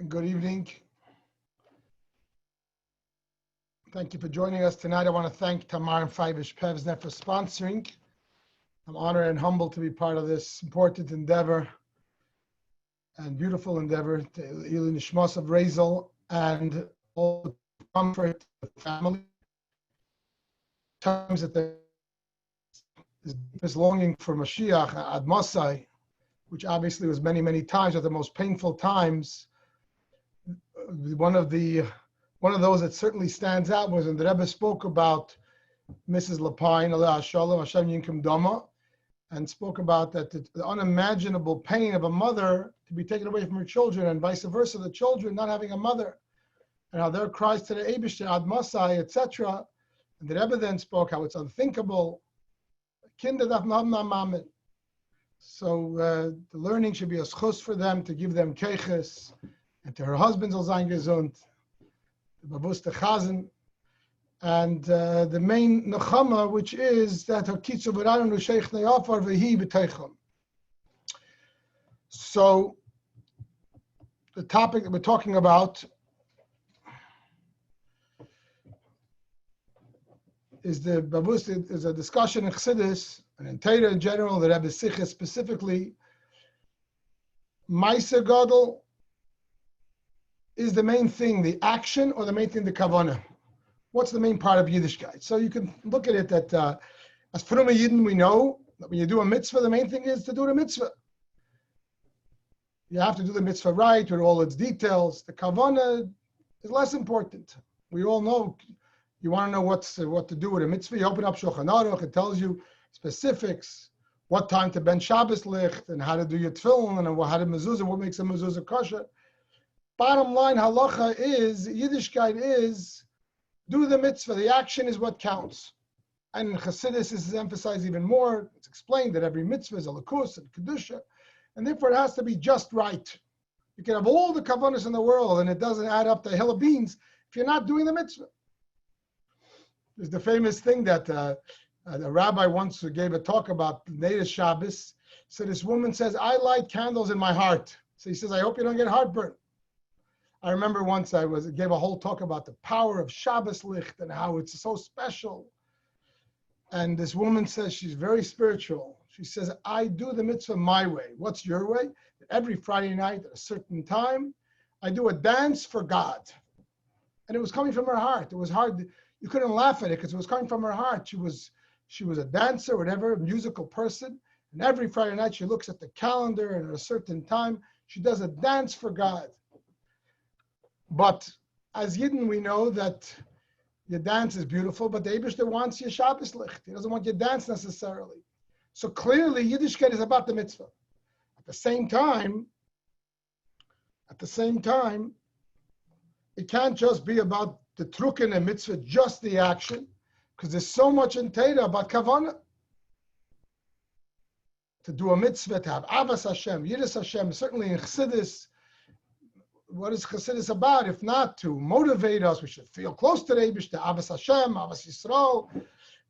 Good evening. Thank you for joining us tonight. I want to thank Tamar and Faivish Pevsner for sponsoring. I'm honored and humbled to be part of this important endeavor and beautiful endeavor, the Ilui Nishmas of Raizel, and all the comfort of the family. Times that there is deepest longing for Moshiach ad Masai, which obviously was many, many times, but the most painful times. One of those that certainly stands out was when the Rebbe spoke about Mrs. Lapine, Aleh Shalom, Hashem Yinkum Dama, and spoke about that the unimaginable pain of a mother to be taken away from her children, and vice versa, the children not having a mother, and how their cries to the Eibishter, Ad Masai, etc. And the Rebbe then spoke how it's unthinkable. Kinder darf man haben Mamen. So the learning should be a schus for them, to give them keiches, and to her husband soll sein gesund, the bewusste chazen, and the main nechama, which is that hakitzu v'ranu sheich ne'afar v'hi b'teicham. So the topic that we're talking about is a discussion in Chassidus and in Torah in general, the Rebbe Sicha specifically. Ma'aser Gadol is the main thing, the action, or the main thing, the Kavanah? What's the main part of Yiddishkeit? So you can look at it that as Fruma Yidden, we know that when you do a mitzvah, the main thing is to do the mitzvah. You have to do the mitzvah right with all its details. The Kavanah is less important. We all know, you want to know what to do with a mitzvah, you open up Shulchan Aruch, it tells you specifics, what time to ben Shabbos licht, and how to do your tefillin, and how to mezuzah, what makes a mezuzah kosher. Bottom line, halacha is, Yiddishkeit is, do the mitzvah. The action is what counts. And in Chassidus, this is emphasized even more. It's explained that every mitzvah is a lakus and kedusha, and therefore it has to be just right. You can have all the kavanas in the world, and it doesn't add up to a hill of beans if you're not doing the mitzvah. There's the famous thing that a rabbi once gave a talk about Neiras Shabbos. So this woman says, I light candles in my heart. So he says, I hope you don't get heartburn. I remember once I gave a whole talk about the power of Shabbos licht and how it's so special. And this woman says, she's very spiritual. She says, I do the mitzvah my way. What's your way? Every Friday night at a certain time, I do a dance for God. And it was coming from her heart. It was hard. You couldn't laugh at it because it was coming from her heart. She was a dancer, whatever, a musical person. And every Friday night she looks at the calendar, and at a certain time she does a dance for God. But as Yidden, we know that your dance is beautiful, but the Eibishter wants your Shabbos licht. He doesn't want your dance necessarily. So clearly Yiddishkeit is about the mitzvah. At the same time, it can't just be about the trukin and mitzvah, just the action, because there's so much in Torah about kavanah. To do a mitzvah, to have avas Hashem, yiras Hashem, certainly in Chassidus. What is Chassidus about? If not to motivate us, we should feel close to the Eibush, to avas Hashem, avas Yisrael.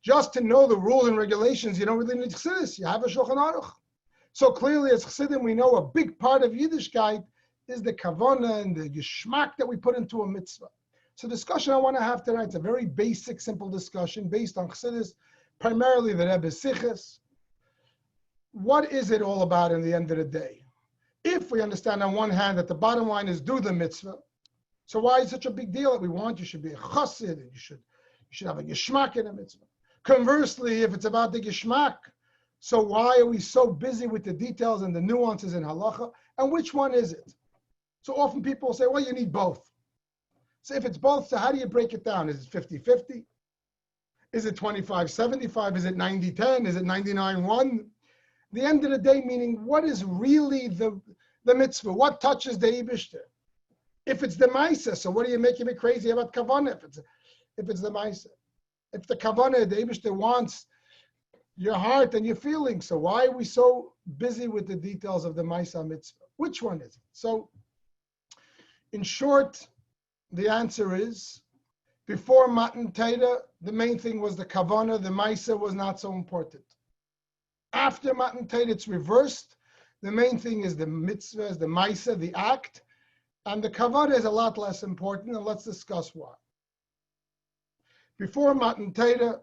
Just to know the rules and regulations, you don't really need Chassidus. You have a Shulchan Aruch. So clearly, as Chassidim, we know a big part of Yiddishkeit is the kavanah and the geschmack that we put into a mitzvah. So the discussion I want to have tonight is a very basic, simple discussion based on Chassidus, primarily the Rebbe Sichas. What is it all about in the end of the day? If we understand on one hand that the bottom line is do the mitzvah, so why is such a big deal that we want? You should be a chassid, and you should have a geschmack in a mitzvah. Conversely, if it's about the geschmack, so why are we so busy with the details and the nuances in halacha? And which one is it? So often people say, well, you need both. So if it's both, so how do you break it down? Is it 50-50? Is it 25-75? Is it 90-10? Is it 99-1? The end of the day, meaning what is really the mitzvah? What touches the Eibishter? If it's the Maisa, so what are you making me crazy about Kavanah? If it's the Maisa. If the Kavanah, the Eibishter wants your heart and your feelings, so why are we so busy with the details of the Maisa mitzvah? Which one is it? So, in short, the answer is, before Matan Torah, the main thing was the Kavanah, the Maisa was not so important. After Matan Torah, it's reversed. The main thing is the mitzvah, the Maisa, the act, And the Kavanah is a lot less important, and let's discuss why. Before Matan Torah,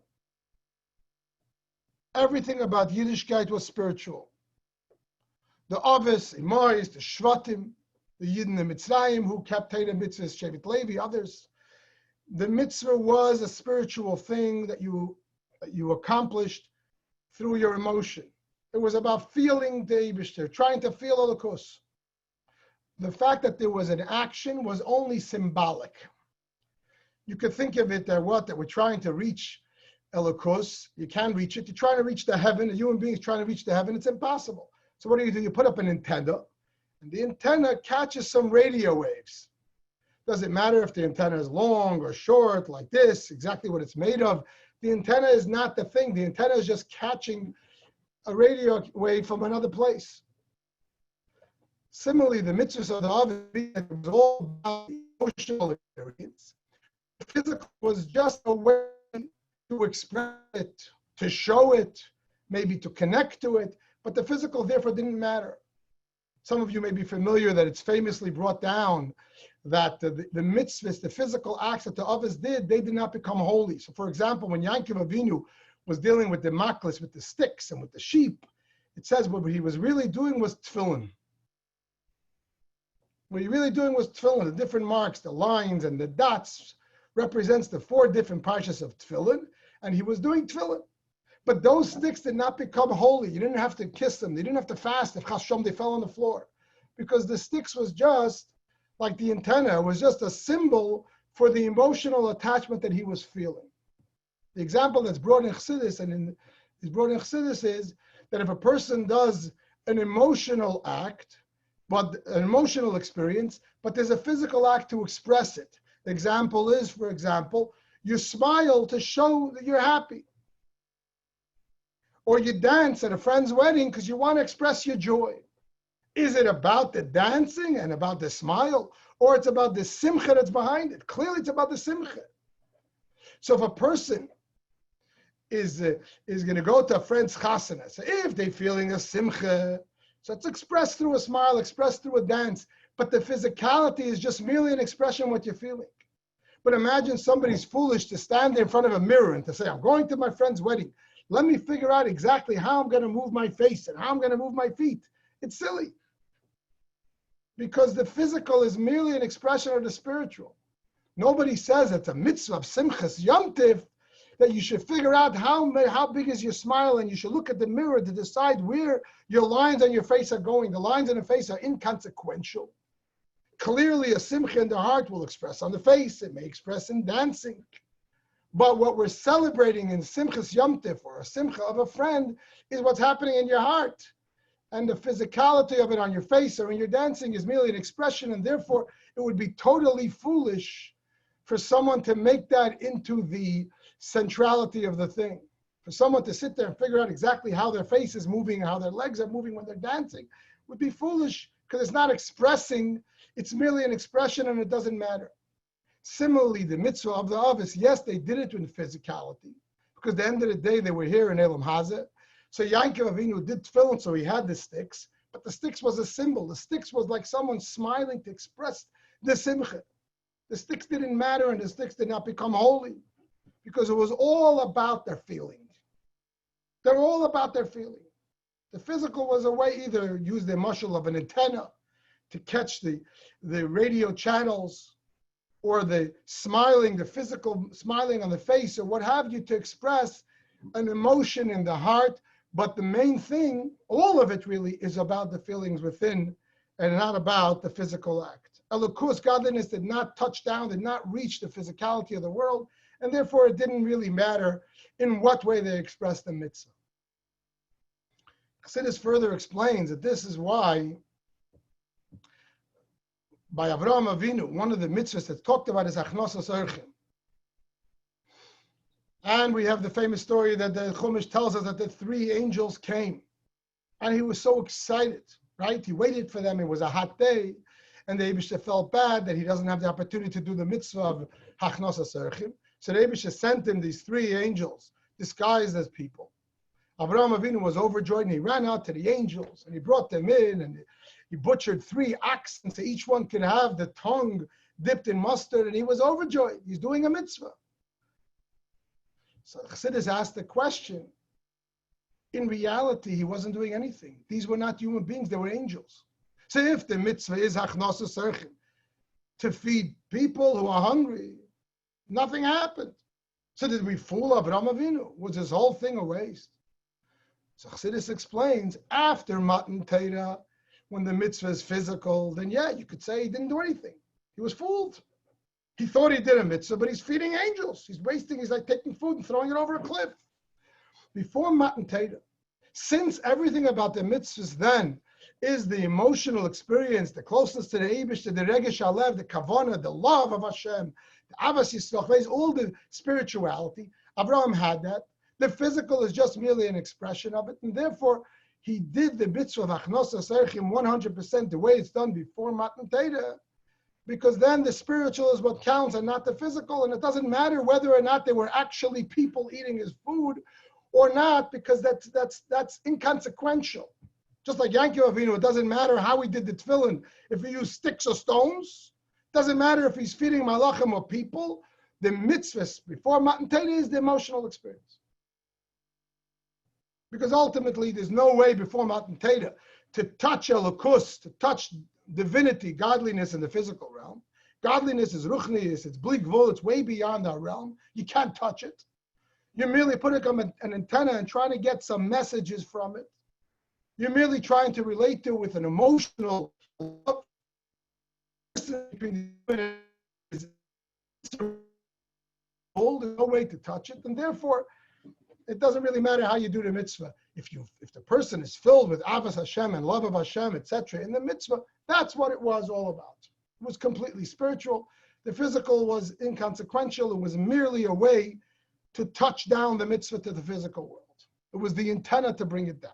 everything about Yiddishkeit was spiritual. The Avis, Imois, the Shvatim, the Yidden and Mitzrayim who kept Torah mitzvahs, Shevet Levi, others. The mitzvah was a spiritual thing that you accomplished through your emotion. It was about feeling the Eibishter, trying to feel Elokus. The fact that there was an action was only symbolic. You could think of it that we're trying to reach Elokus. You can't reach it. You're trying to reach the heaven. A human being is trying to reach the heaven. It's impossible. So what do? You put up an antenna, and the antenna catches some radio waves. Doesn't matter if the antenna is long or short, like this, exactly what it's made of. The antenna is not the thing. The antenna is just catching a radio wave from another place. Similarly, the mitzvahs of the Avos was all about the emotional experience. The physical was just a way to express it, to show it, maybe to connect to it, but the physical therefore didn't matter. Some of you may be familiar that it's famously brought down that the mitzvahs, the physical acts that the Avos did, they did not become holy. So for example, when Yaakov Avinu was dealing with the maklis, with the sticks and with the sheep, it says what he was really doing was tefillin. What he really doing was tefillin. The different marks, the lines and the dots represents the 4 different parshas of tefillin, and he was doing tefillin. But those sticks did not become holy. You didn't have to kiss them. You didn't have to fast if chashom they fell on the floor, because the sticks was just like the antenna, was just a symbol for the emotional attachment that he was feeling. The example that's brought in Chassidus is that if a person does an emotional act, but an emotional experience, but there's a physical act to express it. The example is, for example, you smile to show that you're happy. Or you dance at a friend's wedding because you want to express your joy. Is it about the dancing and about the smile, or it's about the simcha that's behind it? Clearly, it's about the simcha. So if a person is going to go to a friend's chasana, so if they're feeling a simcha, so it's expressed through a smile, expressed through a dance, but the physicality is just merely an expression of what you're feeling. But imagine somebody's foolish to stand there in front of a mirror and to say, I'm going to my friend's wedding. Let me figure out exactly how I'm going to move my face and how I'm going to move my feet. It's silly. Because the physical is merely an expression of the spiritual. Nobody says it's a mitzvah of simchas yom tiv that you should figure out how big is your smile, and you should look at the mirror to decide where your lines on your face are going. The lines on the face are inconsequential. Clearly, a simcha in the heart will express on the face. It may express in dancing. But what we're celebrating in Simchas Yom Tif, or a Simcha of a friend, is what's happening in your heart. And the physicality of it on your face or in your dancing is merely an expression, and therefore it would be totally foolish for someone to make that into the centrality of the thing. For someone to sit there and figure out exactly how their face is moving, how their legs are moving when they're dancing, would be foolish, because it's not expressing, it's merely an expression and it doesn't matter. Similarly, the mitzvah of the Avos, yes, they did it with physicality, because at the end of the day, they were here in Elam Hazeh. So Yaakov Avinu did tefillin, so he had the sticks, but the sticks was a symbol. The sticks was like someone smiling to express the simcha. The sticks didn't matter, and the sticks did not become holy, because it was all about their feeling. They're all about their feeling. The physical was a way, either use the mushal of an antenna to catch the radio channels, or the smiling, the physical smiling on the face, or what have you, to express an emotion in the heart. But the main thing, all of it really, is about the feelings within and not about the physical act. Elokus, godliness, did not touch down, did not reach the physicality of the world, and therefore it didn't really matter in what way they expressed the mitzvah. Chassidus further explains that this is why by Avraham Avinu, one of the mitzvahs that's talked about is Achnosas Orchim. And we have the famous story that the Chumash tells us that the 3 angels came. And he was so excited, right? He waited for them. It was a hot day. And the Eibishter felt bad that he doesn't have the opportunity to do the mitzvah of Achnosas Orchim. So the Eibishter sent him these 3 angels disguised as people. Avraham Avinu was overjoyed, and he ran out to the angels, and he brought them in, and He butchered 3 oxen so each one could have the tongue dipped in mustard, and he was overjoyed. He's doing a mitzvah. So Chassidus asked the question. In reality, he wasn't doing anything. These were not human beings, they were angels. So if the mitzvah is hachnasa serchim, to feed people who are hungry, nothing happened. So did we fool Avraham Avinu? Was this whole thing a waste? So Chassidus explains, after Matan Torah, when the mitzvah is physical, then yeah, you could say he didn't do anything. He was fooled. He thought he did a mitzvah, but he's feeding angels. He's wasting, he's like taking food and throwing it over a cliff. Before Matan Torah, since everything about the mitzvahs then is the emotional experience, the closeness to the Eibush, to the Regesh Alev, the Kavanah, the love of Hashem, the Avas Yisroch, all the spirituality, Abraham had that. The physical is just merely an expression of it, and therefore he did the mitzvah of Achnasa Serchim 100% the way it's done before Matan Torah, because then the spiritual is what counts and not the physical, and it doesn't matter whether or not there were actually people eating his food or not, because that's inconsequential. Just like Yankee Avinu, it doesn't matter how he did the tefillin. If he used sticks or stones, it doesn't matter if he's feeding malachim or people. The mitzvahs before Matan Torah is the emotional experience. Because ultimately, there's no way before Matan Torah to touch Elokus, to touch divinity, godliness in the physical realm. Godliness is ruchnius, it's bligvul, it's way beyond our realm. You can't touch it. You're merely putting on an antenna and trying to get some messages from it. You're merely trying to relate to it with an emotional love. There's no way to touch it, and therefore it doesn't really matter how you do the mitzvah. If the person is filled with avas Hashem and love of Hashem, etc., in the mitzvah, that's what it was all about. It was completely spiritual. The physical was inconsequential. It was merely a way to touch down the mitzvah to the physical world. It was the antenna to bring it down.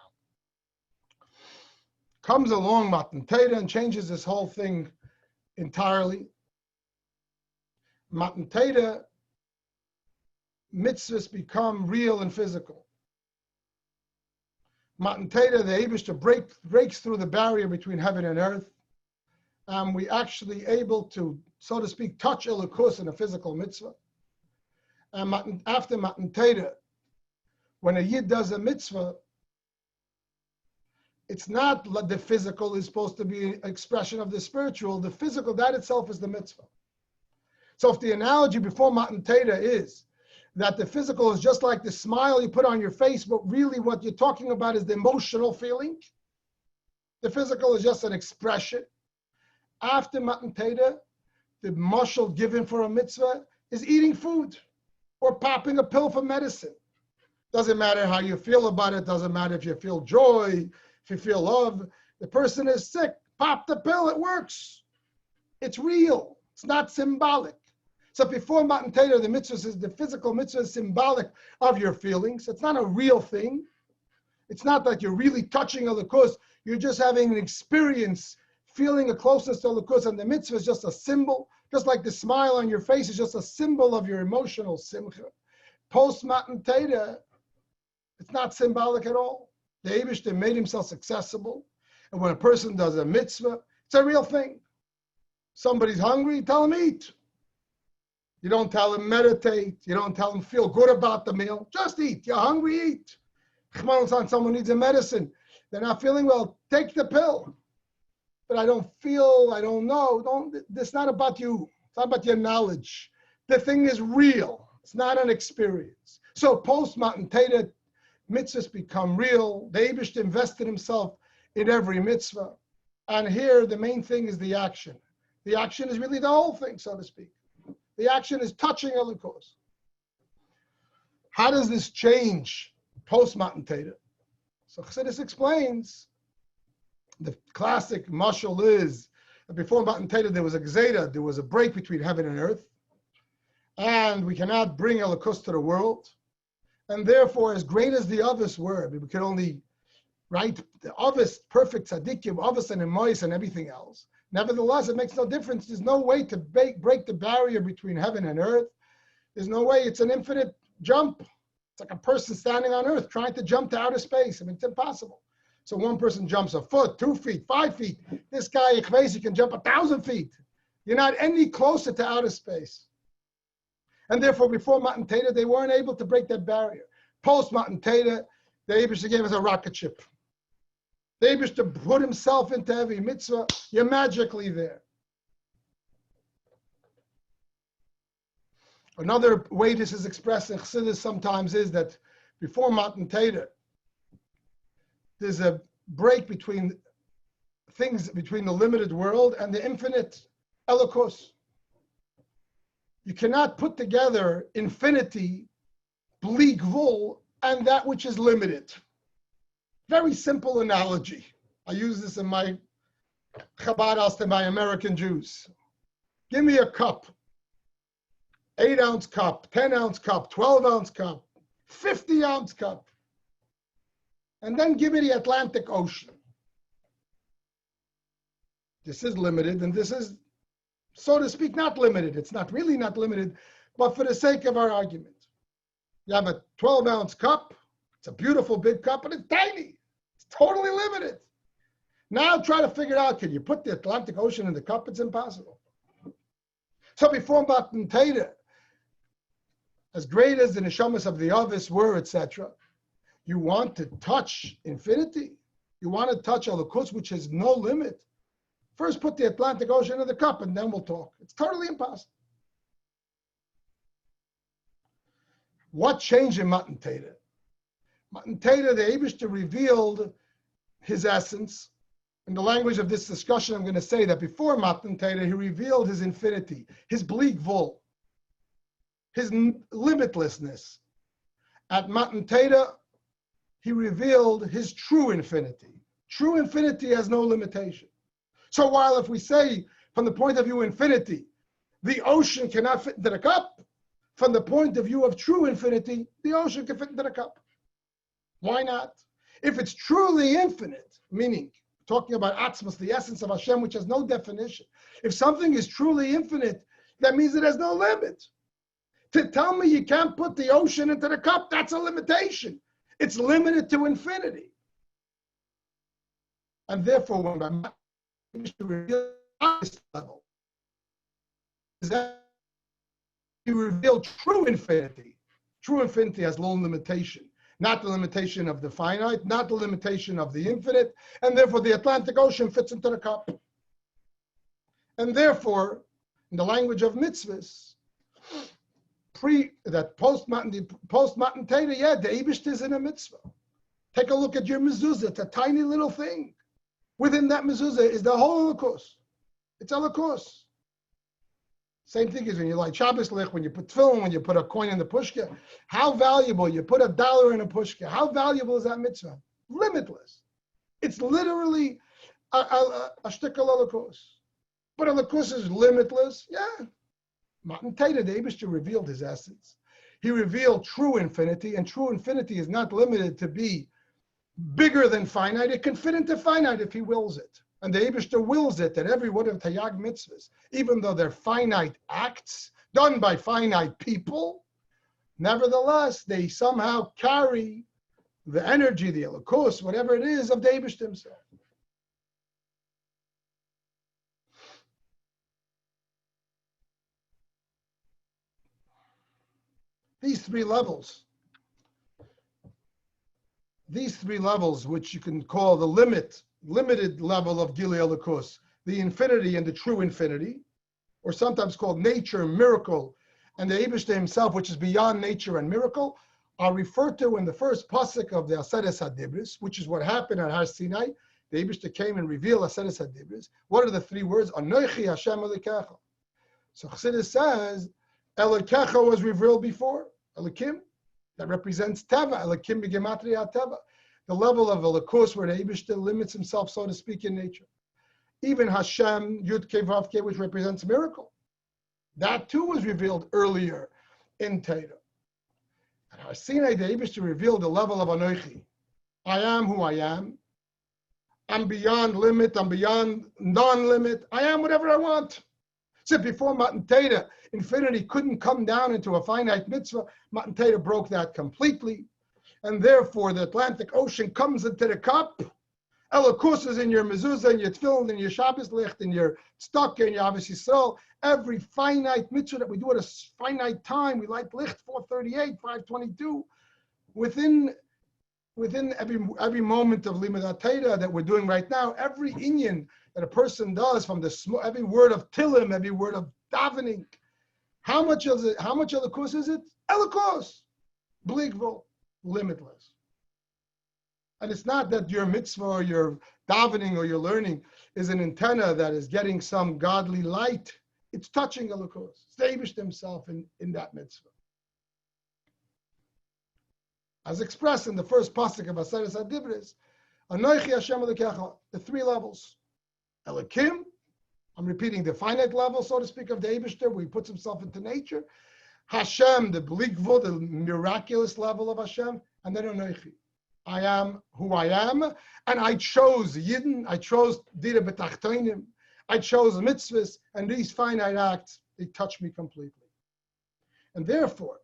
Comes along Matan Torah and changes this whole thing entirely. Matan Torah, mitzvahs become real and physical. Matan Torah, the Eibishter breaks through the barrier between heaven and earth. We actually able to, so to speak, touch Elokus in a physical mitzvah. And after Matan Torah, when a Yid does a mitzvah, it's not the physical is supposed to be an expression of the spiritual. The physical, that itself is the mitzvah. So if the analogy before Matan Torah is that the physical is just like the smile you put on your face, but really what you're talking about is the emotional feeling. The physical is just an expression. After Matan Torah, the mashal given for a mitzvah is eating food or popping a pill for medicine. Doesn't matter how you feel about it. Doesn't matter if you feel joy, if you feel love. The person is sick. Pop the pill. It works. It's real. It's not symbolic. So before Matan Torah, the mitzvah is the physical mitzvah is symbolic of your feelings. It's not a real thing. It's not that you're really touching Elokus. You're just having an experience, feeling a closeness to Elokus, and the mitzvah is just a symbol. Just like the smile on your face is just a symbol of your emotional simcha. Post Matan Torah, it's not symbolic at all. The Eibishter made himself accessible. And when a person does a mitzvah, it's a real thing. Somebody's hungry, tell him eat. You don't tell him meditate. You don't tell him feel good about the meal. Just eat. You're hungry, eat. Someone needs a medicine. They're not feeling well, take the pill. But I don't know. It's not about you. It's not about your knowledge. The thing is real. It's not an experience. So post Matan Torah, mitzvahs become real. The Eibush invested himself in every mitzvah. And here the main thing is the action. The action is really the whole thing, so to speak. The action is touching Elokus. How does this change post Matan Torah? So Chassidus explains, the classic mashal is that before Matan Torah there was a gzeira, there was a break between heaven and earth, and we cannot bring Elokus to the world. And therefore, as great as the Avos were, we could only, right, the Avos, perfect tzaddikim, Avos and Emois and everything else. Nevertheless, it makes no difference. There's no way to break the barrier between heaven and earth. There's no way. It's an infinite jump. It's like a person standing on earth trying to jump to outer space. I mean, it's impossible. So one person jumps a foot, 2 feet, 5 feet. This guy, you can jump 1,000 feet. You're not any closer to outer space. And therefore, before Matan Torah, they weren't able to break that barrier. Post Matan Torah, the Eibishter gave us a rocket ship. The Eibishter put himself into every mitzvah. You're magically there. Another way this is expressed in Chassidus sometimes is that before Matan Torah, there's a break between things, between the limited world and the infinite Elokus. You cannot put together infinity, bli gvul, and that which is limited. Very simple analogy. I use this in my Chabad to my American Jews. Give me a cup, 8-ounce cup, 10-ounce cup, 12-ounce cup, 50-ounce cup, and then give me the Atlantic Ocean. This is limited, and this is, so to speak, not limited. It's not really not limited, but for the sake of our argument. You have a 12-ounce cup. It's a beautiful big cup, but it's tiny. It's totally limited. Now try to figure out, can you put the Atlantic Ocean in the cup? It's impossible. So before Matan Torah, as great as the neshamas of the Avis were, etc., you want to touch infinity. You want to touch Elokus, which has no limit. First put the Atlantic Ocean in the cup, and then we'll talk. It's totally impossible. What changed in Matan Torah? Matan Torah, the Eibishter revealed his essence. In the language of this discussion, I'm going to say that before Matan Torah, he revealed his infinity, his bli gvul, his limitlessness. At Matan Torah, he revealed his true infinity. True infinity has no limitation. So while if we say, from the point of view infinity, the ocean cannot fit into the cup, from the point of view of true infinity, the ocean can fit into the cup. Why not? If it's truly infinite, meaning talking about Atzmos, the essence of Hashem, which has no definition. If something is truly infinite, that means it has no limit. To tell me you can't put the ocean into the cup, that's a limitation. It's limited to infinity. And therefore, when I'm to reveal this level, is that you reveal true infinity. True infinity has no limitation. Not the limitation of the finite, not the limitation of the infinite, and therefore the Atlantic Ocean fits into the cup. And therefore, in the language of mitzvahs, post-Matan Torah, yeah, the Eibishter is in a mitzvah. Take a look at your mezuzah. It's a tiny little thing. Within that mezuzah is the whole Elokus. It's Elokus. Same thing as when you light Shabbos lich, when you put tefillin, when you put a coin in the pushka. How valuable, you put $1 in a pushka. How valuable is that mitzvah? Limitless. It's literally a shtickle Elokus. But Elokus is limitless. Yeah. Matan Torah, the Eibishter revealed his essence. He revealed true infinity, and true infinity is not limited to be bigger than finite. It can fit into finite if he wills it. And the Eibishter wills it that every one of Tayag mitzvahs, even though they're finite acts done by finite people, nevertheless, they somehow carry the energy, the Elokus, whatever it is, of the Eibishter himself. These three levels, which you can call the limited level of Gilui Elokus, the infinity and the true infinity, or sometimes called nature, miracle, and the Eibishter himself, which is beyond nature and miracle, are referred to in the first pasuk of the Aseres HaDibros, which is what happened at Har Sinai. The Eibishter came and revealed Aseres HaDibros. What are the three words? Anochi Hashem Elokecha. So Chassidus says, Elokecha was revealed before. Elokim, that represents Teva. Elokim b'gematria Teva. The level of Elokus where the Eibishter limits himself, so to speak, in nature. Even Hashem, Yud Kei Vav Kei, which represents miracle. That too was revealed earlier in Torah. At Har Sinai, the Eibishter revealed the level of Anochi. I am who I am. I'm beyond limit. I'm beyond non-limit. I am whatever I want. So before Matan Torah, infinity couldn't come down into a finite mitzvah. Matan Torah broke that completely. And therefore, the Atlantic Ocean comes into the cup. Elokus is in your mezuzah, in your tefillin, in your Shabbos licht, in your tzedakah, in your Avos Yisrael. Every finite mitzvah that we do at a finite time, we light licht 438, 522. Within every moment of Limud HaTorah that we're doing right now, every inyan that a person does from every word of Tilim, every word of davening, how much of the course is it? Elokus, bligvul, limitless. And it's not that your mitzvah or your davening or your learning is an antenna that is getting some godly light. It's touching Elokus. Establish himself in that mitzvah. As expressed in the first pasuk of Aseres HaDibros, Anochi Hashem Elokecha, the three levels. Elokim, I'm repeating the finite level, so to speak, of the Eibishter, where he puts himself into nature. Hashem, the bligvul, the miraculous level of Hashem, and then Anochi. I am who I am, and I chose Yidden, I chose Dira B'Tachtonim, I chose mitzvahs, and these finite acts, they touch me completely. And therefore,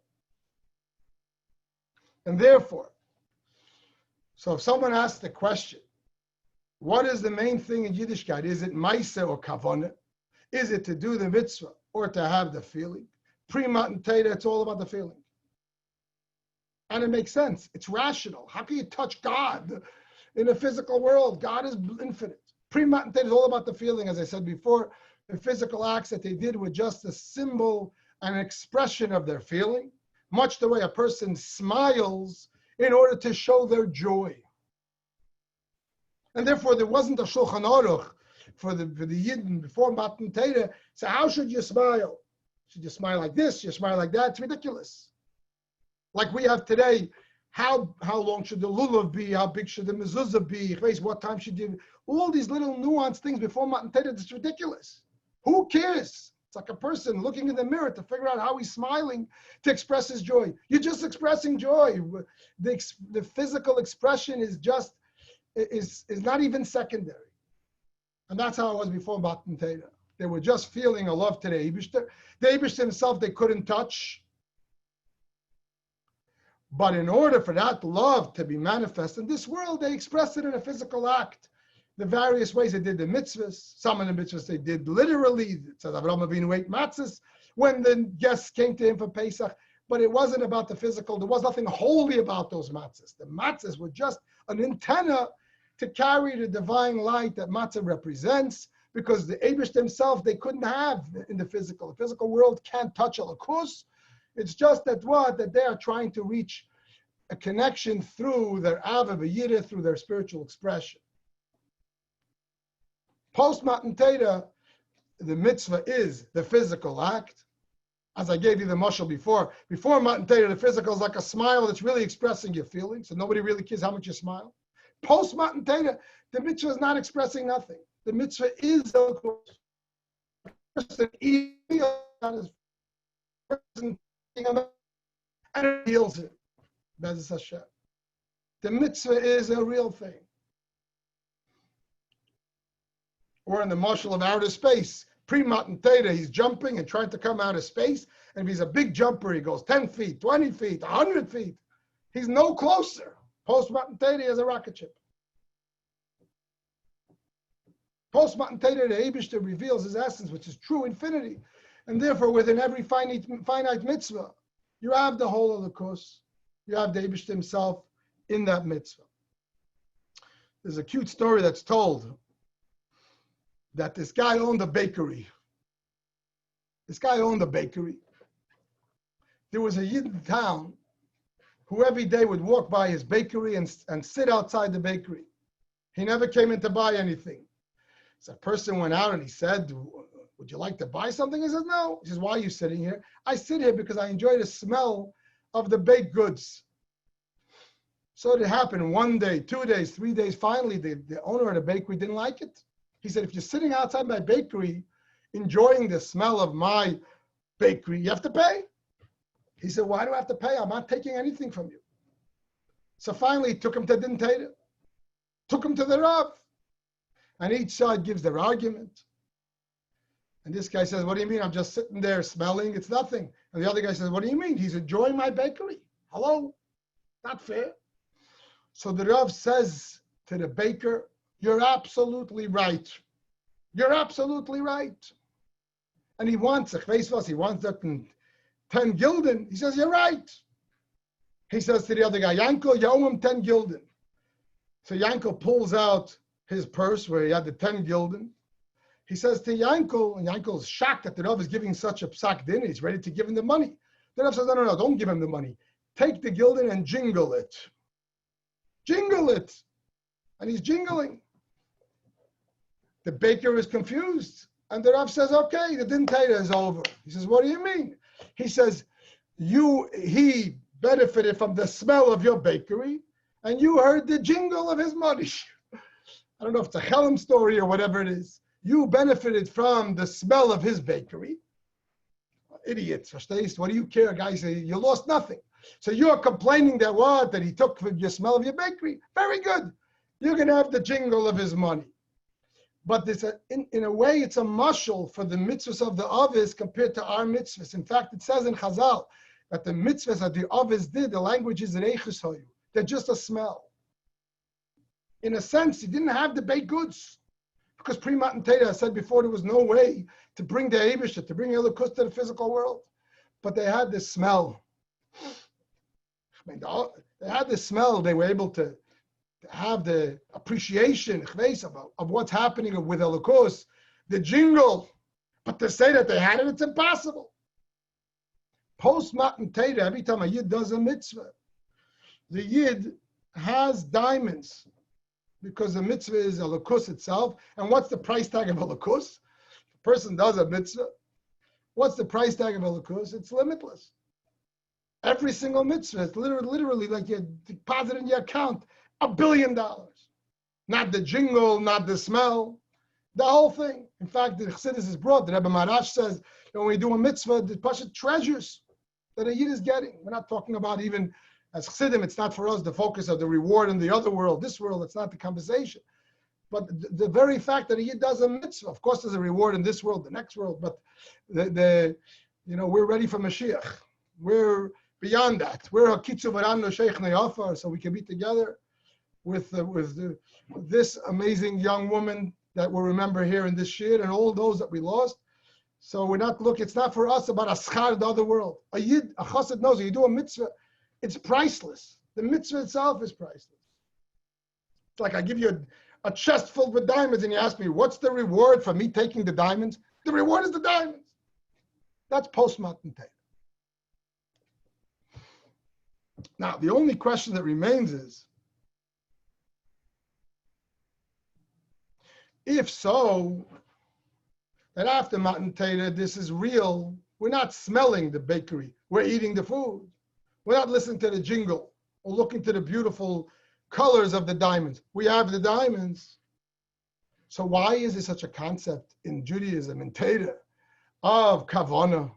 so if someone asks the question, what is the main thing in Yiddishkeit? Is it Maaseh or Kavanah? Is it to do the mitzvah or to have the feeling? Pre-Matan Torah, it's all about the feeling. And it makes sense. It's rational. How can you touch God in a physical world? God is infinite. Pre-Matan Torah is all about the feeling, as I said before. The physical acts that they did were just a symbol and an expression of their feeling, much the way a person smiles in order to show their joy. And therefore, there wasn't a Shulchan Aruch for the Yidden before Matan Torah. So how should you smile? Should you smile like this? Should you smile like that? It's ridiculous. Like we have today, how long should the lulav be? How big should the mezuzah be? What time should you? All these little nuanced things before Matan Torah, it's ridiculous. Who cares? It's like a person looking in the mirror to figure out how he's smiling to express his joy. You're just expressing joy. The physical expression is not even secondary. And that's how it was before Matan Torah. They were just feeling a love to the Eibishter. The Eibishter himself they couldn't touch. But in order for that love to be manifest in this world, they expressed it in a physical act. The various ways they did the mitzvahs. Some of the mitzvahs they did literally. It says Avraham Avinu ate matzahs when the guests came to him for Pesach. But it wasn't about the physical. There was nothing holy about those matzahs. The matzahs were just an antenna to carry the divine light that matzah represents, because the Eibush themselves, they couldn't have in the physical. The physical world can't touch Elokus. It's just that they are trying to reach a connection through their Ava V'Yireh, through their spiritual expression. Post Matan Torah, the mitzvah is the physical act. As I gave you the mashal before Matan Torah, the physical is like a smile that's really expressing your feelings, so nobody really cares how much you smile. Post Matan Torah, the mitzvah is not expressing nothing. The mitzvah is the person and it heals it. Bezos Hashem. The mitzvah is a real thing. Or in the mashal of outer space, pre-Matan Torah, he's jumping and trying to come out of space. And if he's a big jumper, he goes 10 feet, 20 feet, 100 feet. He's no closer. Post-Matan Torah is a rocket ship. Post-Matan Torah, the Eibishter reveals his essence, which is true infinity. And therefore, within every finite mitzvah, you have the whole of the course. You have the Eibishter himself in that mitzvah. There's a cute story that's told that this guy owned a bakery. There was a Yid in town who every day would walk by his bakery and sit outside the bakery. He never came in to buy anything. So a person went out and he said, would you like to buy something? He says, no. He says, why are you sitting here? I sit here because I enjoy the smell of the baked goods. So it happened 1 day, 2 days, 3 days. Finally, the owner of the bakery didn't like it. He said, if you're sitting outside my bakery, enjoying the smell of my bakery, you have to pay. He said, why do I have to pay? I'm not taking anything from you. So finally, he took him to Din Torah, took him to the Rav. And each side gives their argument. And this guy says, what do you mean? I'm just sitting there smelling. It's nothing. And the other guy says, what do you mean? He's enjoying my bakery. Hello? Not fair. So the Rav says to the baker, You're absolutely right. You're absolutely right. And he wants he wants that 10 gulden. He says, you're right. He says to the other guy, Yankel, you owe him 10 gulden. So Yankel pulls out his purse where he had the 10 gulden. He says to Yankel, and Yankel's shocked that the Rav is giving such a psak din. He's ready to give him the money. The Rav says, no, don't give him the money. Take the gulden and jingle it. Jingle it. And he's jingling. The baker is confused. And the Rav says, okay, the din Torah is over. He says, what do you mean? He says, he benefited from the smell of your bakery, and you heard the jingle of his money. I don't know if it's a Chelm story or whatever it is. You benefited from the smell of his bakery. Idiots, verstehst? What do you care? Guys, you lost nothing. So you're complaining that what? That he took from your smell of your bakery. Very good. You're going to have the jingle of his money. But this, in a way, it's a mashal for the mitzvahs of the Avis compared to our mitzvahs. In fact, it says in Chazal that the mitzvahs that the Avis did, the language is reichus hoyu. They're just a smell. In a sense, he didn't have the baked goods. Because pre-Matan Torah, I said before, there was no way to bring the Eibusha, to bring Elokus to the physical world. But they had this smell. I mean, they had this smell. They were able to have the appreciation of what's happening with Elokus, the jingle. But to say that they had it, it's impossible. Post-Matan Torah, every time a Yid does a mitzvah, the Yid has diamonds. Because the mitzvah is Elokus itself. And what's the price tag of Elokus? The person does a mitzvah. What's the price tag of Elokus? It's limitless. Every single mitzvah is literally like you deposit in your account $1 billion. Not the jingle, not the smell, the whole thing. In fact, the Chassidus is brought. The Rebbe Marash says that when we do a mitzvah, the Pashat treasures that a Yid is getting. We're not talking about even as Chassidim, it's not for us the focus of the reward in the other world. This world, it's not the conversation. But the very fact that he does a mitzvah, of course, there's a reward in this world, the next world. But we're ready for Moshiach. We're beyond that. We're a kitzu v'ran sheikh ne'afar, so we can be together with this amazing young woman that we'll remember here in this shir and all those that we lost. So we're not looking. It's not for us about a schar, the other world. A Yid, a chassid knows you do a mitzvah. It's priceless. The mitzvah itself is priceless. It's like I give you a chest filled with diamonds and you ask me, what's the reward for me taking the diamonds? The reward is the diamonds. That's post-Matan Torah. Now, the only question that remains is, if so, that after Matan Torah, this is real. We're not smelling the bakery. We're eating the food. We're not listening to the jingle or looking to the beautiful colors of the diamonds. We have the diamonds. So why is there such a concept in Judaism, in Torah, of Kavanah,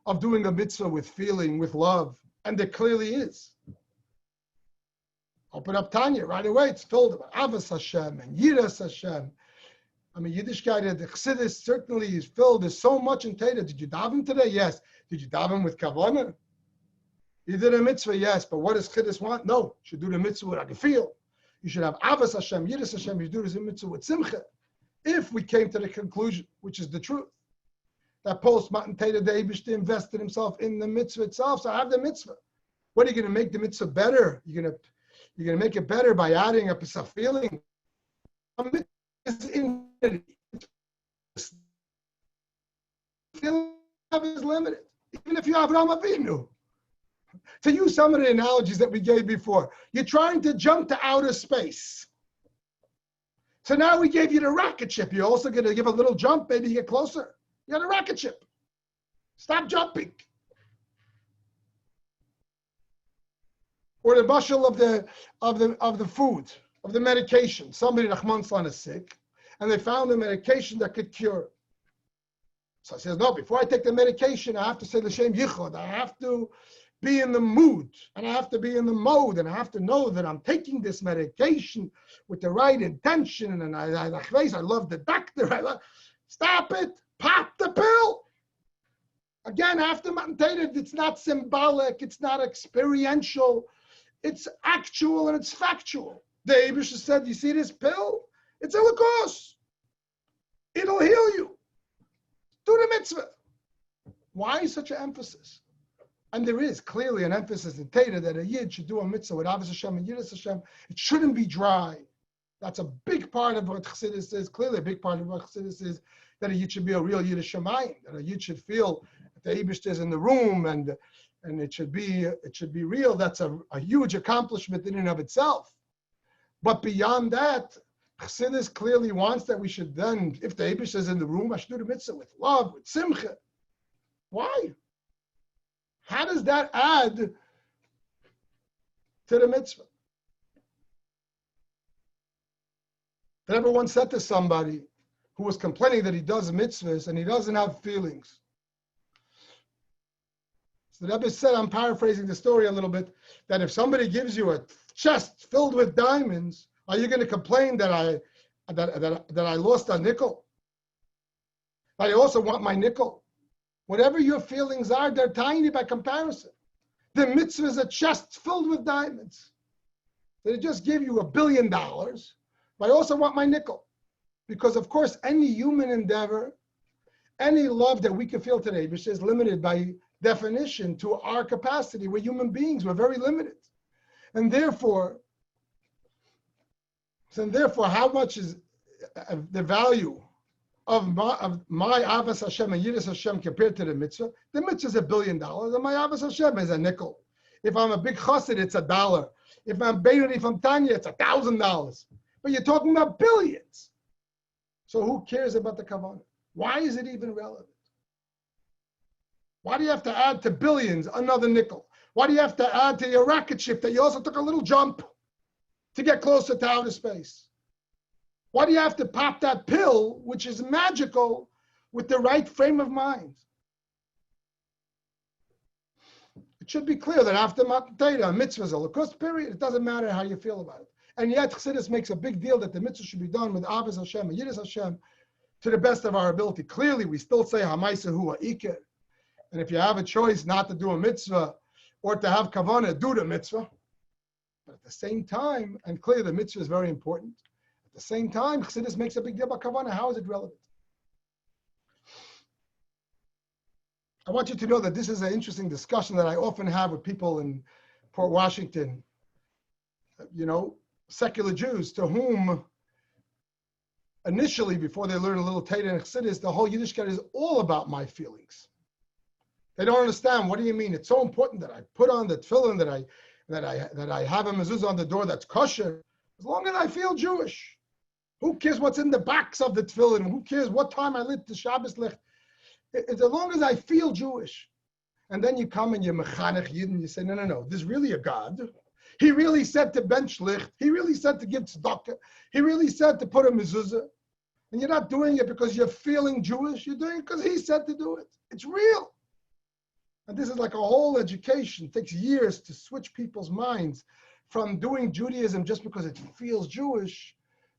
of doing a mitzvah with feeling, with love? And there clearly is. Open up Tanya right away. It's filled with Avas Hashem and Yiras Hashem. I mean, Yiddishkeit, the Chassidus certainly is filled. There's so much in Torah. Did you daven today? Yes. Did you daven with Kavanah? You did a mitzvah, yes, but what does Chiddush want? No, you should do the mitzvah with Agafil. You should have Avas Hashem, Yiras Hashem, you do the mitzvah with Simcha. If we came to the conclusion, which is the truth, that post-Matan Torah, the Eibishter invested himself in the mitzvah itself, so I have the mitzvah. What are you going to make the mitzvah better? You're going to make it better by adding a piece of feeling. Feeling is limited. Even if you have Avraham Avinu. To use some of the analogies that we gave before, you're trying to jump to outer space. So now we gave you the rocket ship. You're also going to give a little jump, maybe you get closer. You got a rocket ship. Stop jumping. Or the bushel of the food, of the medication. Somebody, Rahman San, is sick, and they found a medication that could cure. So I says, no, before I take the medication, I have to say L'Shem Yichud. I have to be in the mood, and I have to be in the mode, and I have to know that I'm taking this medication with the right intention, and I love the doctor. Stop it. Pop the pill. Again, after Matan Torah, it's not symbolic, it's not experiential, it's actual and it's factual. The Eibush said, you see this pill? It's a lakos. It'll heal you. Do the mitzvah. Why such an emphasis? And there is clearly an emphasis in Teda that a Yid should do a mitzvah with Avos Hashem and Yiras Hashem. It shouldn't be dry. That's a big part of what Chassidus is. Clearly a big part of what Chassidus is that a Yid should be a real Yid Shemayim, that a Yid should feel that the Eibush is in the room and it should be real. That's a huge accomplishment in and of itself. But beyond that, Chassidus clearly wants that we should then, if the Eibush is in the room, I should do the mitzvah with love, with simcha. Why? How does that add to the mitzvah? That ever once said to somebody who was complaining that he does mitzvahs and he doesn't have feelings. So the Rebbe said, I'm paraphrasing the story a little bit, that if somebody gives you a chest filled with diamonds, are you going to complain that I lost a nickel? I also want my nickel. Whatever your feelings are, they're tiny by comparison. The mitzvah is a chest filled with diamonds. They just give you $1 billion, but I also want my nickel. Because of course, any human endeavor, any love that we can feel today, which is limited by definition to our capacity. We're human beings, we're very limited. And therefore, how much is the value of my Avos Hashem and Yiras Hashem compared to the mitzvah? The mitzvah is $1 billion, and my Avos Hashem is a nickel. If I'm a big chassid, it's $1. If I'm Beinoni from Tanya, it's $1,000. But you're talking about billions. So who cares about the Kavanah? Why is it even relevant? Why do you have to add to billions another nickel? Why do you have to add to your rocket ship that you also took a little jump to get closer to outer space? Why do you have to pop that pill, which is magical, with the right frame of mind? It should be clear that after Matan Torah, mitzvah is a lakos, period. It doesn't matter how you feel about it. And yet, Chassidus makes a big deal that the mitzvah should be done with Avos Hashem and Yiras Hashem to the best of our ability. Clearly, we still say Hamaisahu Ha'ikir. And if you have a choice not to do a mitzvah or to have Kavanah, do the mitzvah. But at the same time, and clearly the mitzvah is very important, at the same time, Chassidus makes a big deal about Kavanah. How is it relevant? I want you to know that this is an interesting discussion that I often have with people in Port Washington, secular Jews to whom initially, before they learn a little Torah and Chassidus, the whole Yiddishkeit is all about my feelings. They don't understand. What do you mean? It's so important that I put on the tefillin, that I have a mezuzah on the door that's kosher, as long as I feel Jewish. Who cares what's in the box of the tefillin? Who cares what time I lit the Shabbos licht? As long as I feel Jewish. And then you come and you're mechanech yid and you say, no, there's really a God. He really said to bench licht. He really said to give tzedakah. He really said to put a mezuzah. And you're not doing it because you're feeling Jewish. You're doing it because he said to do it. It's real. And this is like a whole education. It takes years to switch people's minds from doing Judaism just because it feels Jewish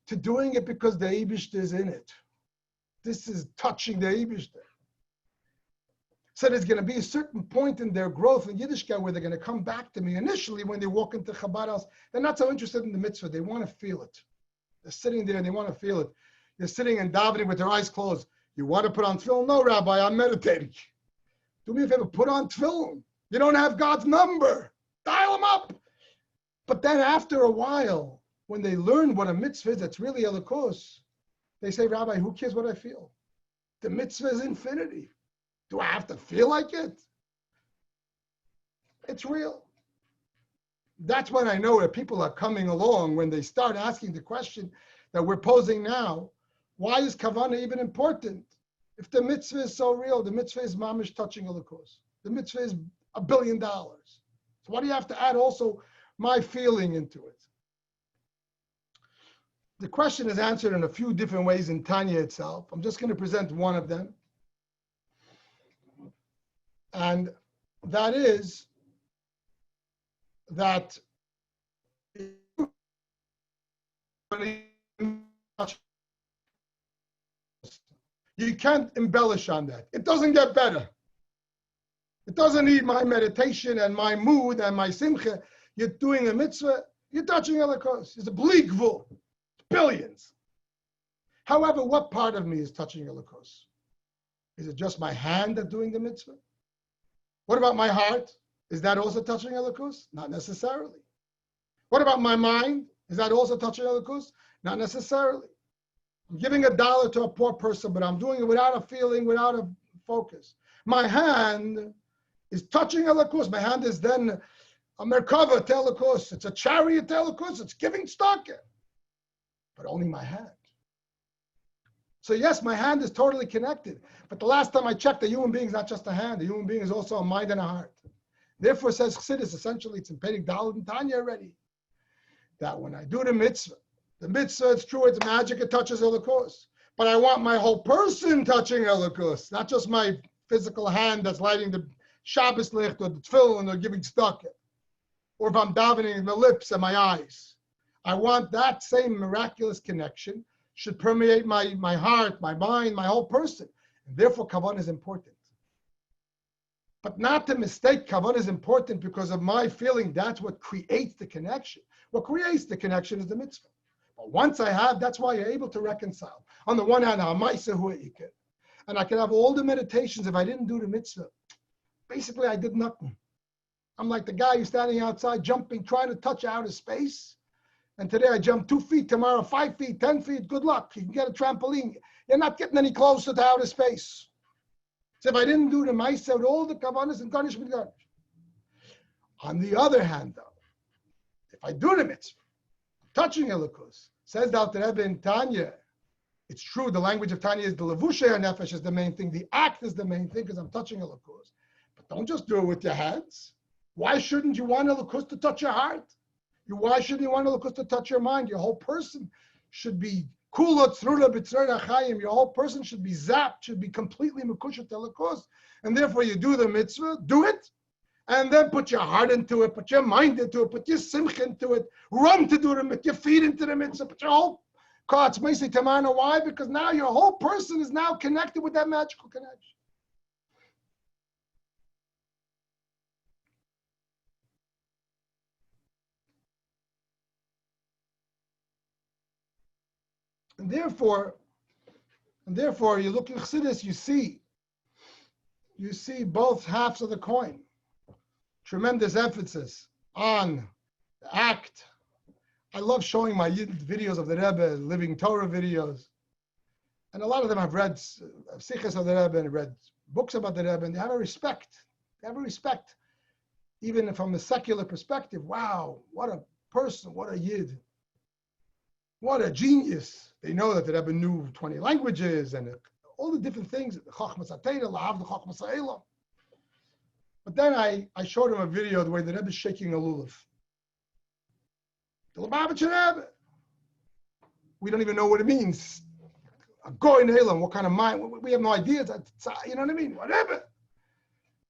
to doing it because the Eibishter is in it. This is touching the Eibishter. So there's going to be a certain point in their growth in Yiddishkeit where they're going to come back to me. Initially, when they walk into Chabad house, they're not so interested in the mitzvah. They want to feel it. They're sitting there and they want to feel it. They're sitting and davening with their eyes closed. You want to put on tefillin? No, Rabbi, I'm meditating. Do me a favor, put on tefillin. You don't have God's number. Dial him up. But then after a while, when they learn what a mitzvah is, that's really a lakos, they say, Rabbi, who cares what I feel? The mitzvah is infinity. Do I have to feel like it? It's real. That's when I know that people are coming along when they start asking the question that we're posing now. Why is Kavanah even important? If the mitzvah is so real, the mitzvah is mamish touching a lakos. The mitzvah is $1 billion. So why do you have to add also my feeling into it? The question is answered in a few different ways in Tanya itself. I'm just going to present one of them. And that is that you can't embellish on that. It doesn't get better. It doesn't need my meditation and my mood and my simcha. You're doing a mitzvah. You're touching Elikos. It's a bleak gvul. Billions. However, what part of me is touching Elikos? Is it just my hand that's doing the mitzvah? What about my heart? Is that also touching Elikos? Not necessarily. What about my mind? Is that also touching Elikos? Not necessarily. I'm giving $1 to a poor person, but I'm doing it without a feeling, without a focus. My hand is touching Elikos. My hand is then a merkava to Elikos. It's a chariot to Elikos. It's giving stock, but only my hand. So yes, my hand is totally connected. But the last time I checked, a human being is not just a hand. A human being is also a mind and a heart. Therefore, says Chassidus, essentially, it's in Perek Daled and Tanya already, that when I do the mitzvah, it's true, it's magic, it touches Elikos. But I want my whole person touching Elikos, not just my physical hand that's lighting the Shabbos licht or the tefillin or giving stock, or if I'm davening the lips and my eyes. I want that same miraculous connection should permeate my heart, my mind, my whole person. And therefore, Kavanah is important. But not to mistake, Kavanah is important because of my feeling that's what creates the connection. What creates the connection is the mitzvah. But once I have, that's why you're able to reconcile. On the one hand, and I can have all the meditations if I didn't do the mitzvah. Basically, I did nothing. I'm like the guy who's standing outside, jumping, trying to touch outer space. And today I jump 2 feet, tomorrow 5 feet, 10 feet. Good luck. You can get a trampoline. You're not getting any closer to outer space. So if I didn't do the Maisa with all the Kavanahs and punishment, on the other hand, though, if I do the mitzvah, touching Elikos, says the Alter Rebbe in Tanya, it's true, the language of Tanya is the Levushay HaNefesh is the main thing, the act is the main thing because I'm touching Elikos. But don't just do it with your hands. Why shouldn't you want Elikos to touch your heart? Why shouldn't you want Elikos to touch your mind? Your whole person should be Kula Tzruda B'Tzreda Chayim. Your whole person should be zapped, should be completely Mekusha Elikos. And therefore you do the mitzvah, do it, and then put your heart into it, put your mind into it, put your simcha into it, run to do it, put your feet into the mitzvah, put your whole Kotz Meisi Tamana. Why? Because now your whole person is now connected with that magical connection. And therefore, you look at Chassidus, you see both halves of the coin. Tremendous emphasis on the act. I love showing my videos of the Rebbe, living Torah videos. And a lot of them have read Sichos of the Rebbe and read books about the Rebbe, and they have a respect. Even from a secular perspective. Wow, what a person, what a Yid. What a genius. They know that the Rebbe knew 20 languages and all the different things. The Chachmas HaTeira, Lahav the Chachmas HaElam. But then I showed him a video the way the Rebbe is shaking a lulav. The Lubavitcher Rebbe. We don't even know what it means. A goy Elam, what kind of mind? We have no idea. You know what I mean? Whatever.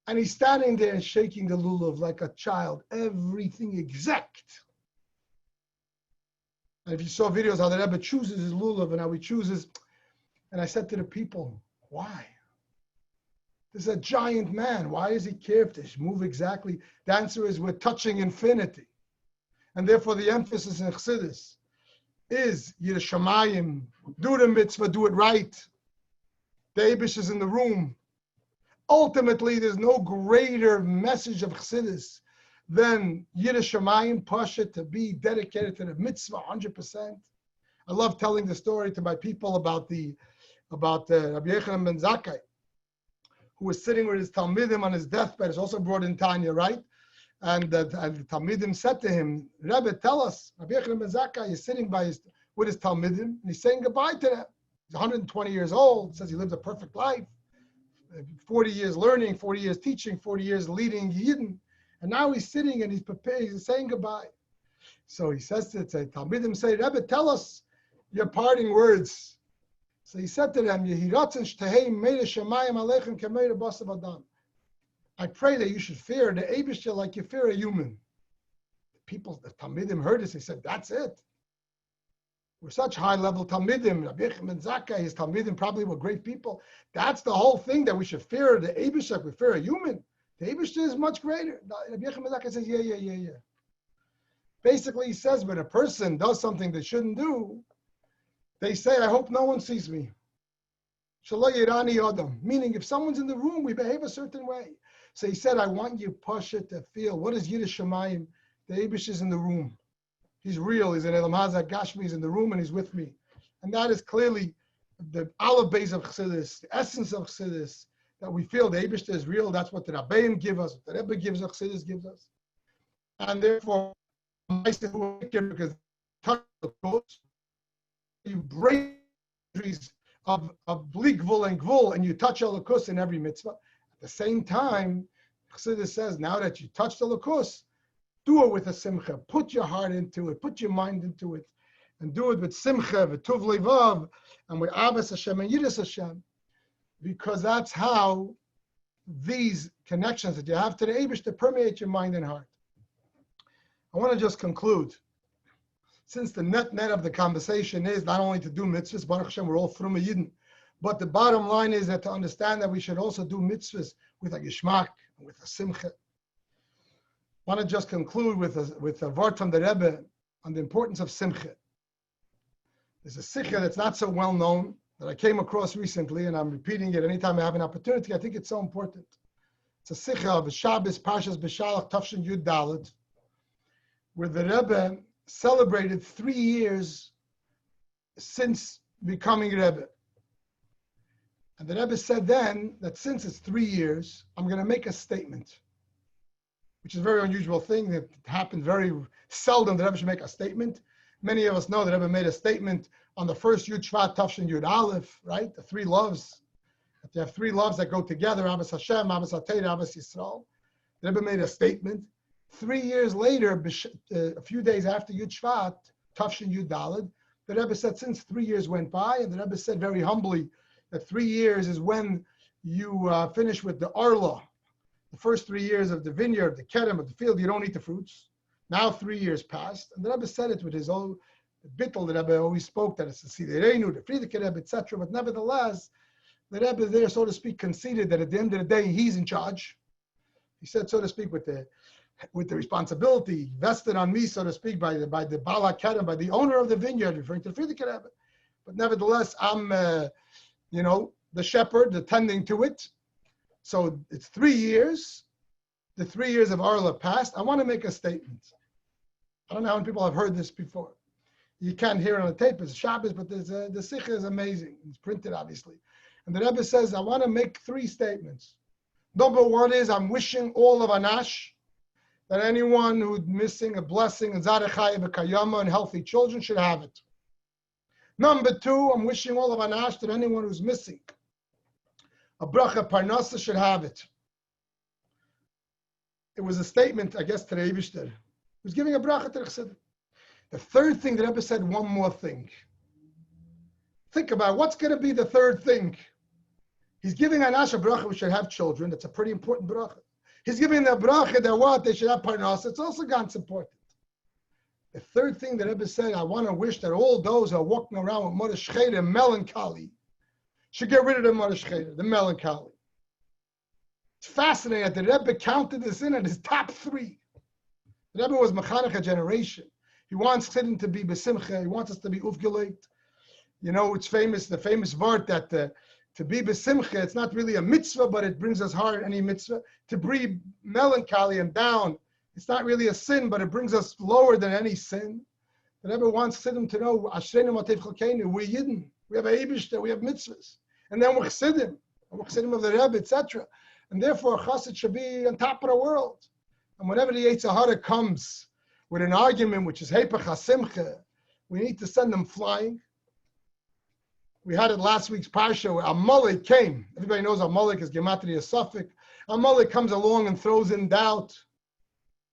And he's standing there and shaking the lulav like a child. Everything exact. And if you saw videos how the Rebbe chooses his lulav and how he chooses, and I said to the people, why? This is a giant man. Why does he care if they move exactly? The answer is we're touching infinity. And therefore the emphasis in Chassidus is Yireh Shamayim, do the mitzvah, do it right. The Eibush is in the room. Ultimately, there's no greater message of Chassidus than Yireh Shamayim Pasha, to be dedicated to the mitzvah 100%. I love telling the story to my people about Rabbi Yochanan ben Zakkai, who was sitting with his Talmidim on his deathbed. It's also brought in Tanya, right? And the Talmidim said to him, Rebbe, tell us, Rabbi Yochanan ben Zakkai is sitting with his Talmidim, and he's saying goodbye to them. He's 120 years old, says he lived a perfect life, 40 years learning, 40 years teaching, 40 years leading Yidden. And now he's sitting and he's prepared, he's saying goodbye. So he says to Talmidim, say, Rebbe, tell us your parting words. So he said to them, I pray that you should fear the Eibishter like you fear a human. The Talmidim heard this, they said, that's it. We're such high-level Talmidim. Rabbi Yochanan ben Zakkai, his Talmidim probably were great people. That's the whole thing, that we should fear the Eibishter like we fear a human. The Eibishter is much greater. Rabbi Yochanan ben Zakkai says, yeah. Basically, he says when a person does something they shouldn't do, they say, I hope no one sees me. Shalom Yirani Adam. Meaning, if someone's in the room, we behave a certain way. So he said, I want you, Pasha, to feel, what is Yiddish Shemayim? The Eibush is in the room. He's real. He's in Elam Hazak Gashmi. He's in the room and he's with me. And that is clearly the olive base of Chassidus, the essence of Chassidus, that we feel the Eibush is real. That's what the Rabbeim give us, what the Rebbe gives us, Chassidus gives us. And therefore, because you break boundaries of bli gvul and gvul, and you touch Elokus in every mitzvah. At the same time, Chassidus says, now that you touch the Elokus, do it with a simcha. Put your heart into it. Put your mind into it. And do it with simcha, with tuv levav, and with avas Hashem and yidus Hashem. Because that's how these connections that you have to the Eibush to permeate your mind and heart. I want to just conclude. Since the net of the conversation is not only to do mitzvahs, Baruch Hashem, we're all from a Yidden, but the bottom line is that to understand that we should also do mitzvahs with a gishmak, with a simcha. I want to just conclude with a word from the Rebbe on the importance of simcha. There's a sikha that's not so well known that I came across recently, and I'm repeating it anytime I have an opportunity. I think it's so important. It's a sikha of Shabbos Parshas B'Shalach Tafshin Yud Dalet, where the Rebbe celebrated 3 years since becoming Rebbe. And the Rebbe said then that since it's 3 years, I'm going to make a statement, which is a very unusual thing. It happened very seldom the Rebbe should make a statement. Many of us know that Rebbe made a statement on the first Yud Shvat Tafshin Yud Aleph, right? The 3 loves. That you have 3 loves that go together, Abbas Hashem, Abbas Atayr, Abbas Yisrael. The Rebbe made a statement. 3 years later, a few days after Yud Shvat, Tafshin Yud Daled, the Rebbe said, since 3 years went by, and the Rebbe said very humbly that 3 years is when you finish with the Arla. The first 3 years of the vineyard, the Kedem, of the field, you don't eat the fruits. Now 3 years passed, and the Rebbe said it with his own bittul. The Rebbe always spoke that it's the Sidereinu, the Friedrich Rebbe, etc. But nevertheless, the Rebbe there, so to speak, conceded that at the end of the day, he's in charge. He said, so to speak, with the responsibility vested on me, so to speak, by the Bala Kedem, by the owner of the vineyard, referring to the Friedrich Rebbe. But nevertheless, I'm, the shepherd, attending to it. So it's 3 years. The 3 years of Arla passed. I want to make a statement. I don't know how many people have heard this before. You can't hear it on the tape. It's Shabbos, but the Sikha is amazing. It's printed, obviously. And the Rebbe says, I want to make 3 statements. Number 1 is, I'm wishing all of Anash, that anyone who's missing a blessing and Zadechai V'Kayama and healthy children should have it. Number 2, I'm wishing all of Anash that anyone who's missing a bracha parnasa should have it. It was a statement, I guess, to the Eibishter. He was giving a bracha to the Chassidim. The third thing, the Rebbe said one more thing. Think about what's going to be the third thing. He's giving Anash a bracha, we should have children. That's a pretty important bracha. He's giving the bracha that what? They should have parnasa. It's also ganz important. The third thing the Rebbe said, I want to wish that all those who are walking around with Morish Cheder, melancholy, should get rid of the Morish Cheder, the melancholy. It's fascinating that the Rebbe counted this in at his top 3. The Rebbe was mechanech a generation. He wants Chidin to be besimcha. He wants us to be ufgeleit. You know, it's famous, the famous word that to be besimcha, it's not really a mitzvah, but it brings us hard, any mitzvah. To be melancholy and down, it's not really a sin, but it brings us lower than any sin. The Rebbe wants Chidin to know, Ashreinu Matev Chalkeinu, we're Yidden. We have a Eibishter, we have mitzvahs. And then we're Chassidim of the Rebbe, etc. And therefore, a chassid should be on top of the world. And whenever the Yetzer Hara comes with an argument which is Hepech HaSimcha, we need to send them flying. We had it last week's Parsha where Amalek came. Everybody knows Amalek is Gematria Suffolk. Amalek comes along and throws in doubt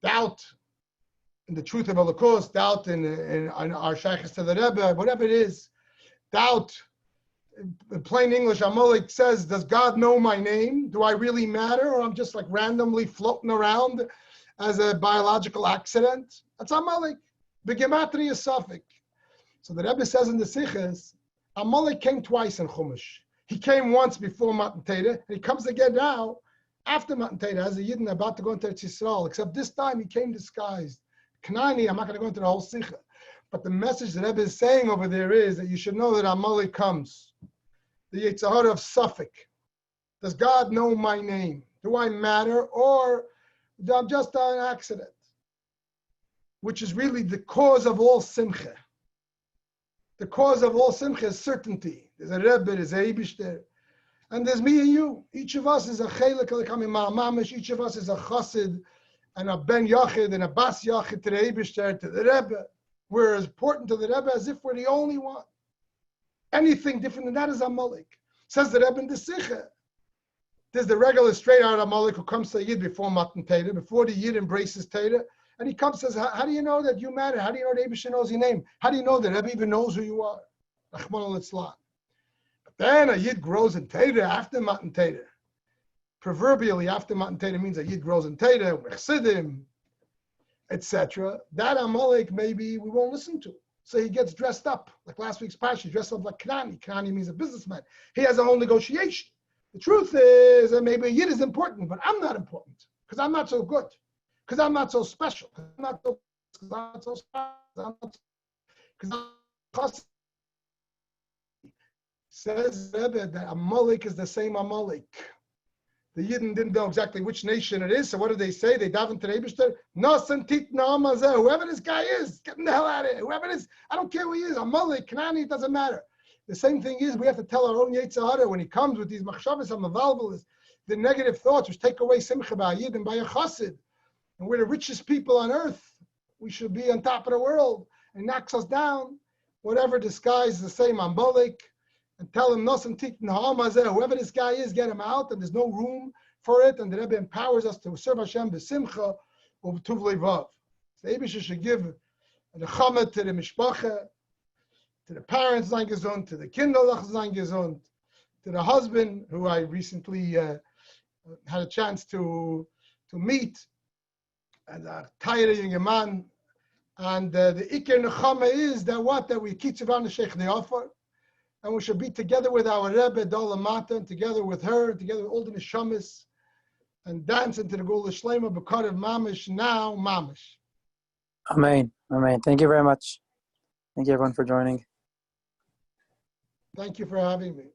in the truth of Holocaust, doubt in our shaykhs to the Rebbe, whatever it is, doubt. In plain English, Amalek says, does God know my name? Do I really matter? Or I'm just like randomly floating around as a biological accident? That's Amalek. Begematria Suffolk. So the Rebbe says in the Sichas, Amalek came twice in Chumash. He came once before Matan Torah, and he comes again now after Matan Torah as a Yidden about to go into Eretz Yisrael, except this time he came disguised. Kanani, I'm not going to go into the whole sikha, but the message that Rebbe is saying over there is that you should know that Amalek comes. The Yetzer Hara of Suffolk. Does God know my name? Do I matter, or I'm just an accident? Which is really the cause of all simcha. The cause of all simcha is certainty. There's a Rebbe, there's a Eibishter, and there's me and you. Each of us is a chelik coming ma'amamish. Each of us is a chassid and a ben yachid and a bas yachid to the Eibishter, to the Rebbe. We're as important to the Rebbe as if we're the only one. Anything different than that is Amalek. Says the Rebbe in the Sikha. There's the regular straight out Amalek who comes to Yid before Matan Teda, before the Yid embraces Teda, and he comes and says, how do you know that you matter? How do you know that Eibishter knows your name? How do you know that Rebbe even knows who you are? Rachmana litzlan. But then a Yid grows in Teda after Matan Teda. Proverbially, after Matan Teda means a Yid grows in Teda, Chesidim, etc. That Amalek maybe we won't listen to. So he gets dressed up, like last week's Parsha, he dressed up like Kanani. Kanani means a businessman. He has a whole negotiation. The truth is that maybe a Yid is important, but I'm not important because I'm not so good, because I'm not so special, because I'm not so special, because says Rebbe that Amalek is the same Amalek. The Yidden didn't know exactly which nation it is, so what did they say? They davened to the Eibishter, whoever this guy is, get the hell out of here. Whoever it is, I don't care who he is, Amalek, Kanani, it doesn't matter. The same thing is, we have to tell our own Yetzer Hara when he comes with these machshavas and mavalvalas, the negative thoughts which take away simcha by a Yid and by a chassid. And we're the richest people on earth. We should be on top of the world. And he knocks us down. Whatever disguise the same Amalek. And tell him, whoever this guy is, get him out, and there's no room for it, and the Rebbe empowers us to serve Hashem b'simcha or b'tuv levav. The Eibishter should give the chama to the mishpacha, to the parents, sein gesund, to the kinderlach, sein gesund, to the husband, who I recently had a chance to meet, and a tired young man. And the Iker Nechama is that we kitzav on the Sheikh Ne'afar, and we should be together with our Rebbe, Dalamata, and together with her, together with all the Neshamis, and dance into the Gula Shlema, B'kar of Mamish, now Mamish. Amen. Amen. Thank you very much. Thank you everyone for joining. Thank you for having me.